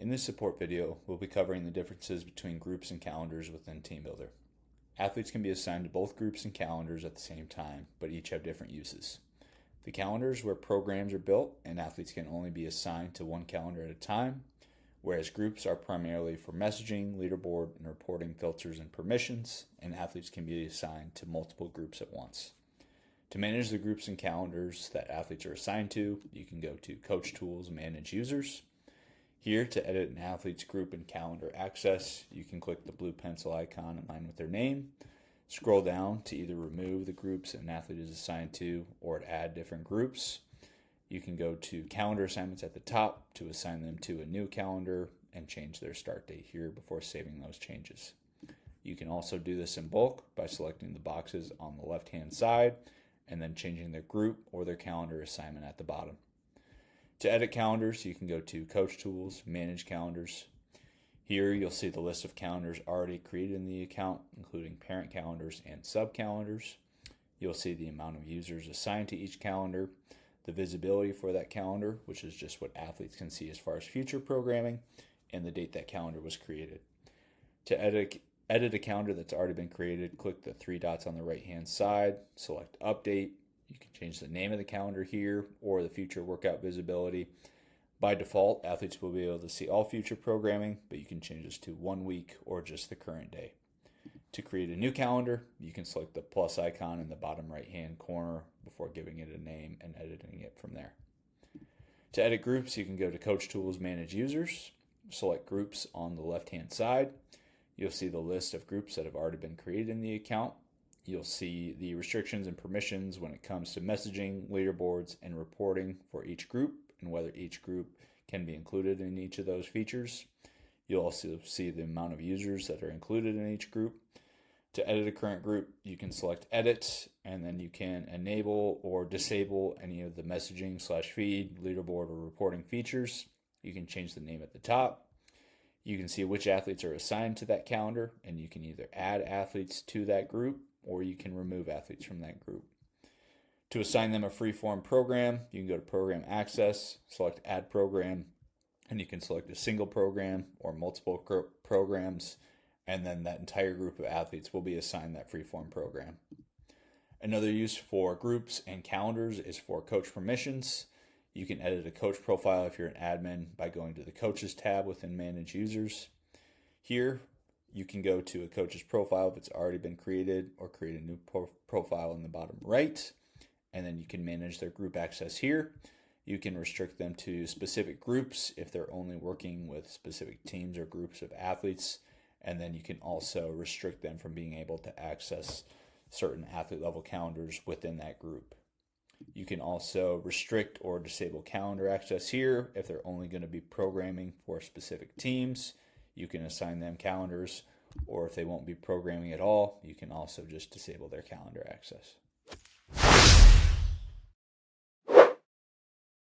In this support video, we'll be covering the differences between groups and calendars within TeamBuildr. Athletes can be assigned to both groups and calendars at the same time, but each have different uses. The calendars where programs are built and athletes can only be assigned to one calendar at a time, whereas groups are primarily for messaging, leaderboard, and reporting filters and permissions, and athletes can be assigned to multiple groups at once. To manage the groups and calendars that athletes are assigned to, you can go to Coach Tools, Manage Users. Here, to edit an athlete's group and calendar access, you can click the blue pencil icon in line with their name. Scroll down to either remove the groups an athlete is assigned to or to add different groups. You can go to calendar assignments at the top to assign them to a new calendar and change their start date here before saving those changes. You can also do this in bulk by selecting the boxes on the left-hand side and then changing their group or their calendar assignment at the bottom. To edit calendars, you can go to Coach Tools, Manage Calendars. Here you'll see the list of calendars already created in the account, including parent calendars and sub-calendars. You'll see the amount of users assigned to each calendar, the visibility for that calendar, which is just what athletes can see as far as future programming, and the date that calendar was created. To edit a calendar that's already been created, click the three dots on the right-hand side, select Update. You can change the name of the calendar here or the future workout visibility. By default, athletes will be able to see all future programming, but you can change this to 1 week or just the current day. To create a new calendar, you can select the plus icon in the bottom right-hand corner before giving it a name and editing it from there. To edit groups, you can go to Coach Tools, Manage Users, select Groups on the left-hand side. You'll see the list of groups that have already been created in the account. You'll see the restrictions and permissions when it comes to messaging, leaderboards, and reporting for each group and whether each group can be included in each of those features. You'll also see the amount of users that are included in each group. To edit a current group, you can select Edit, and then you can enable or disable any of the messaging/feed, leaderboard, or reporting features. You can change the name at the top. You can see which athletes are assigned to that calendar, and you can either add athletes to that group or you can remove athletes from that group. To assign them a free-form program, you can go to Program Access, select Add Program, and you can select a single program or multiple programs, and then that entire group of athletes will be assigned that free-form program. Another use for groups and calendars is for coach permissions. You can edit a coach profile if you're an admin by going to the Coaches tab within Manage Users. Here, you can go to a coach's profile if it's already been created or create a new profile in the bottom right, and then you can manage their group access here. You can restrict them to specific groups if they're only working with specific teams or groups of athletes, and then you can also restrict them from being able to access certain athlete level calendars within that group. You can also restrict or disable calendar access here if they're only going to be programming for specific teams. You can assign them calendars, or if they won't be programming at all, you can also just disable their calendar access.